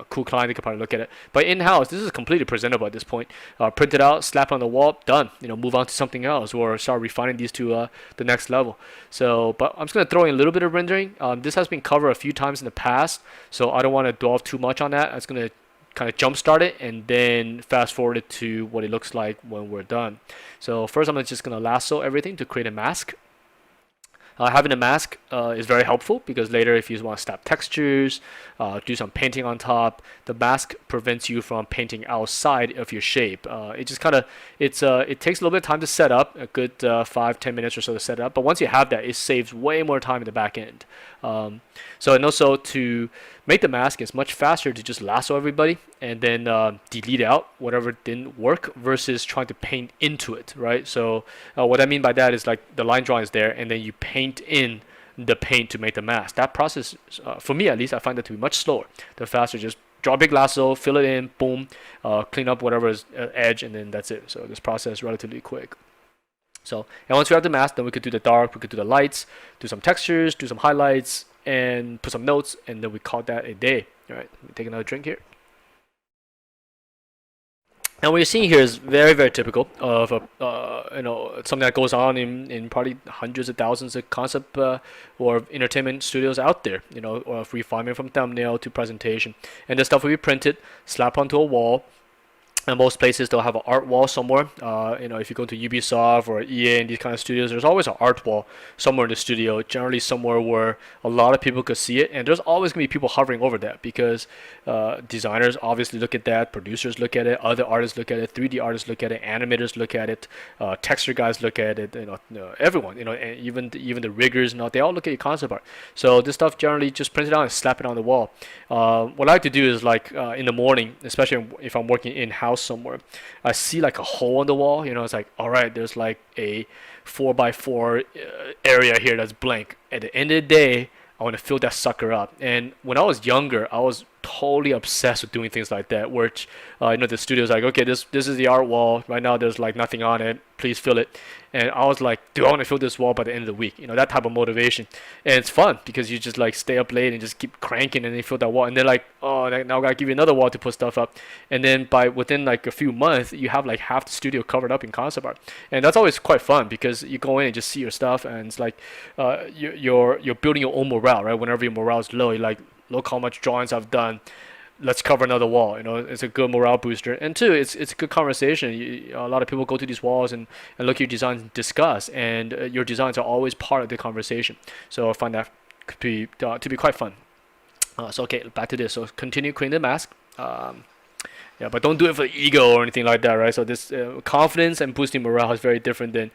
Speaker 1: cool client, they could probably look at it. But in-house, this is completely presentable at this point. Print it out, slap it on the wall, done. Move on to something else or start refining these to the next level. So, but I'm just gonna throw in a little bit of rendering. This has been covered a few times in the past, so I don't want to dwell too much on that. I'm just gonna kind of jumpstart it and then fast forward it to what it looks like when we're done. So first, I'm just gonna lasso everything to create a mask. Having a mask is very helpful because later if you want to snap textures, do some painting on top, the mask prevents you from painting outside of your shape. It just kind of, it takes a little bit of time to set up, a good 5-10 minutes or so to set up, but once you have that, it saves way more time in the back end. And also to make the mask, it's much faster to just lasso everybody and then delete out whatever didn't work versus trying to paint into it, right? So what I mean by that is like the line drawing is there and then you paint in the paint to make the mask. That process, for me at least, I find that to be much slower. The faster, just draw a big lasso, fill it in, boom, clean up whatever is edge, and then that's it. So this process is relatively quick. So, and once we have the mask, then we could do the dark, we could do the lights, do some textures, do some highlights, and put some notes, and then we call that a day. All right, let me take another drink here. And what you're seeing here is very, very typical of something that goes on in probably hundreds of thousands of concept or entertainment studios out there. Or refinement from thumbnail to presentation, and this stuff will be printed, slap onto a wall. And most places they'll have an art wall somewhere. If you go to Ubisoft or EA and these kind of studios, there's always an art wall somewhere in the studio, generally somewhere where a lot of people could see it. And there's always going to be people hovering over that because designers obviously look at that, producers look at it, other artists look at it, 3D artists look at it, animators look at it, texture guys look at it, everyone, and even the riggers, they all look at your concept art. So this stuff generally just print it out and slap it on the wall. What I like to do is like in the morning, especially if I'm working in-house somewhere, I see like a hole in the wall, it's like, all right, there's like a 4x4 area here that's blank. At the end of the day, I want to fill that sucker up. And when I was younger, I was totally obsessed with doing things like that, which the studio's like, okay, this is the art wall right now, there's like nothing on it, please fill it. And I was like, dude, I want to fill this wall by the end of the week, that type of motivation. And it's fun because you just like stay up late and just keep cranking and then you fill that wall, and they're like, oh, now I gotta give you another wall to put stuff up. And then within like a few months, you have like half the studio covered up in concept art. And that's always quite fun because you go in and just see your stuff, and it's like you're building your own morale, right? Whenever your morale is low, you're like, look how much drawings I've done, let's cover another wall. It's a good morale booster. And two, it's a good conversation. A lot of people go to these walls and look at your designs and discuss, and your designs are always part of the conversation. So I find that to be quite fun. So okay, back to this. So continue creating the mask. But don't do it for ego or anything like that, right? So this confidence and boosting morale is very different than,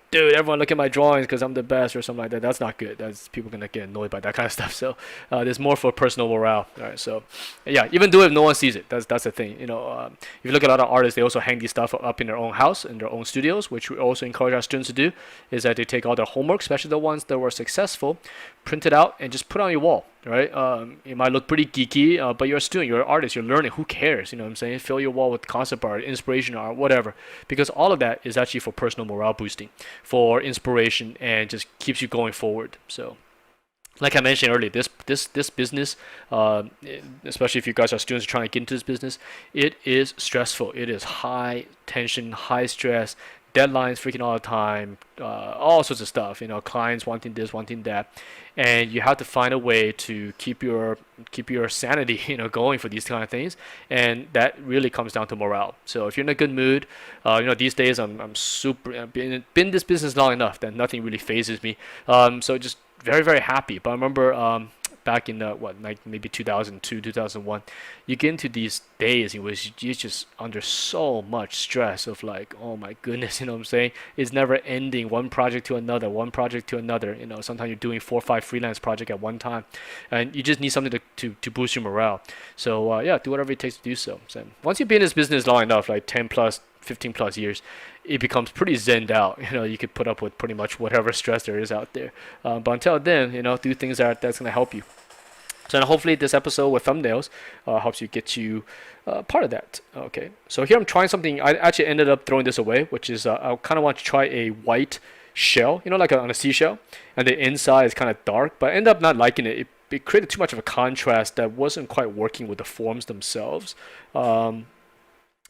Speaker 1: dude, everyone look at my drawings because I'm the best or something like that. That's not good. That's people gonna get annoyed by that kind of stuff. So there's more for personal morale. All right. So yeah, even do it if no one sees it. That's the thing. If you look at a lot of artists, they also hang these stuff up in their own house, in their own studios, which we also encourage our students to do. Is that they take all their homework, especially the ones that were successful, print it out and just put it on your wall. Right? It might look pretty geeky, but you're a student, you're an artist, you're learning. Who cares? You know what I'm saying? Fill your wall with concept art, inspiration art, whatever. Because all of that is actually for personal morale boosting, for inspiration, and just keeps you going forward. So, like I mentioned earlier, this business, especially if you guys are students trying to get into this business, it is stressful. It is high tension, high stress. Deadlines freaking all the time, all sorts of stuff. Clients wanting this, wanting that, and you have to find a way to keep your sanity, going for these kind of things. And that really comes down to morale. So if you're in a good mood, these days I'm super. I've been in this business long enough that nothing really phases me. So just very, very happy. But I remember back in maybe 2002, 2001, you get into these days in which you're just under so much stress of like, oh my goodness, you know what I'm saying? It's never ending, one project to another. Sometimes you're doing 4 or 5 freelance projects at one time, and you just need something to boost your morale. So do whatever it takes to do so. So once you've been in this business long enough, like 10 plus, 15 plus years, it becomes pretty zenned out. You could put up with pretty much whatever stress there is out there. But until then, do things that's going to help you. So hopefully this episode with thumbnails helps you get you part of that. Okay, so here I'm trying something. I actually ended up throwing this away, which is I kind of want to try a white shell, like on a seashell, and the inside is kind of dark, but I end up not liking it. it created too much of a contrast that wasn't quite working with the forms themselves. Um,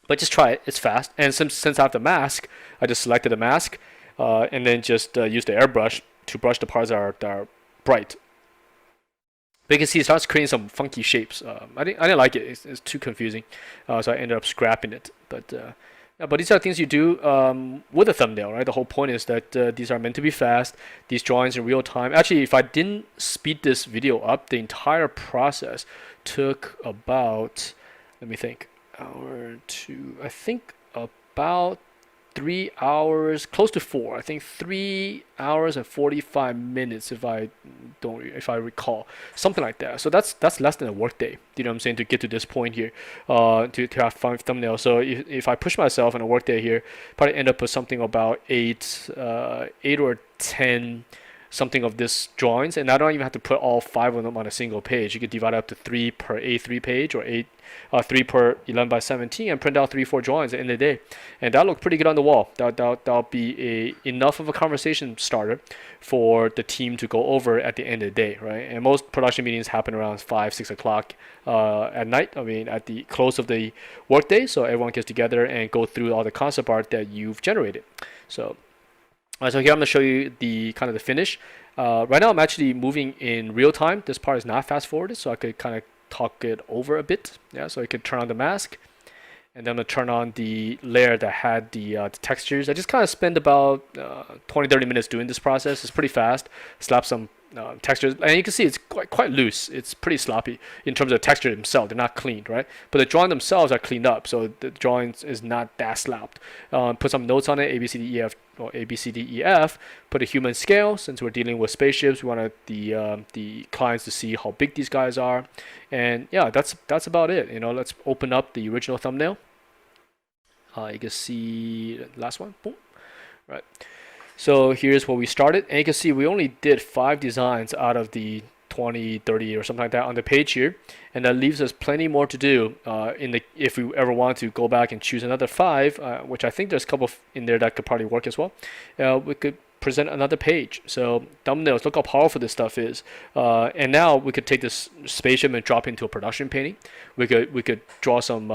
Speaker 1: but just try it. It's fast. And since I have the mask, I just selected the mask and then just use the airbrush to brush the parts that are bright. But you can see it starts creating some funky shapes. I didn't like it. It's too confusing, so I ended up scrapping it. But yeah, but these are things you do with a thumbnail, right? The whole point is that these are meant to be fast. These drawings in real time. Actually, if I didn't speed this video up, the entire process took about, let me think, hour two. I think about 3 hours, close to four. I think 3 hours and 45 minutes, if I recall, something like that. So that's less than a workday. You know what I'm saying? To get to this point here, to have fun thumbnails. So if I push myself in a workday here, probably end up with something about eight or 10 something of this drawings, and I don't even have to put all 5 of them on a single page. You could divide it up to 3 per A3 page, or 3 per 11 by 17, and print out 3-4 drawings at the end of the day, and that looked pretty good on the wall. That'll be enough of a conversation starter for the team to go over at the end of the day, right? And most production meetings happen around 5-6 o'clock at night. I mean, at the close of the workday, so everyone gets together and go through all the concept art that you've generated. So here I'm going to show you the kind of the finish. Right now I'm actually moving in real time. This part is not fast forwarded, so I could kind of talk it over a bit. Yeah, so I could turn on the mask, and then I'm going to turn on the layer that had the textures. I just kind of spend about 20-30 minutes doing this process. It's pretty fast. Slap some textures, and you can see it's quite loose. It's pretty sloppy in terms of the texture themselves. They're not cleaned, right? But the drawing themselves are cleaned up, so the drawing is not that slapped. Put some notes on it: A, B, C, D, E, F, or A, B, C, D, E, F. Put a human scale. Since we're dealing with spaceships, we wanted the clients to see how big these guys are, and yeah, that's about it. You know, let's open up the original thumbnail. You can see the last one. Boom. Right. So here's where we started, and you can see we only did 5 designs out of the 20, 30 or something like that on the page here, and that leaves us plenty more to do if we ever want to go back and choose another 5, which I think there's a couple in there that could probably work as well. We could present another page. So thumbnails, look how powerful this stuff is. And now we could take this spaceship and drop into a production painting. We could draw some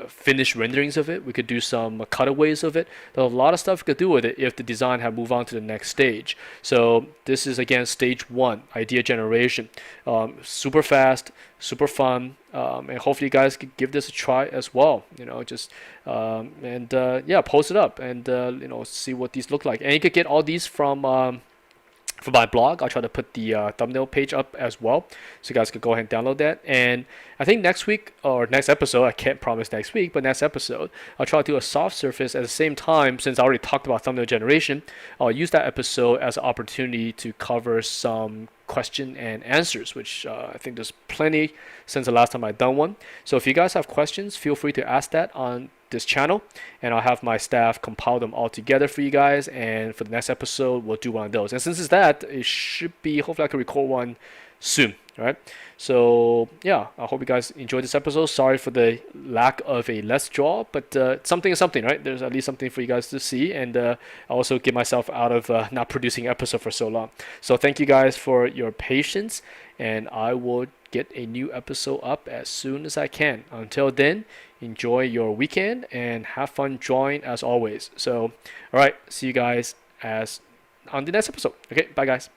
Speaker 1: finished renderings of it. We could do some cutaways of it. There's a lot of stuff we could do with it if the design had moved on to the next stage. So this is again stage 1, idea generation. Super fast, super fun, and hopefully you guys could give this a try as well. You know, just yeah, post it up and you know, see what these look like. And you could get all these from my blog. I'll try to put the thumbnail page up as well, so you guys could go ahead and download that. And I think next week or next episode, I can't promise next week, but next episode I'll try to do a soft surface at the same time. Since I already talked about thumbnail generation, I'll use that episode as an opportunity to cover some question and answers, which I think there's plenty since the last time I've done one. So if you guys have questions, feel free to ask that on this channel, and I'll have my staff compile them all together for you guys, and for the next episode we'll do one of those. And since it's that, it should be, hopefully I can record one soon. All right, so yeah, I hope you guys enjoyed this episode. Sorry for the lack of a Let's Draw, but something is something, right? There's at least something for you guys to see, and I also get myself out of not producing episode for so long. So thank you guys for your patience, and I will get a new episode up as soon as I can. Until then, enjoy your weekend and have fun drawing as always. So all right, see you guys on the next episode. Okay, bye guys.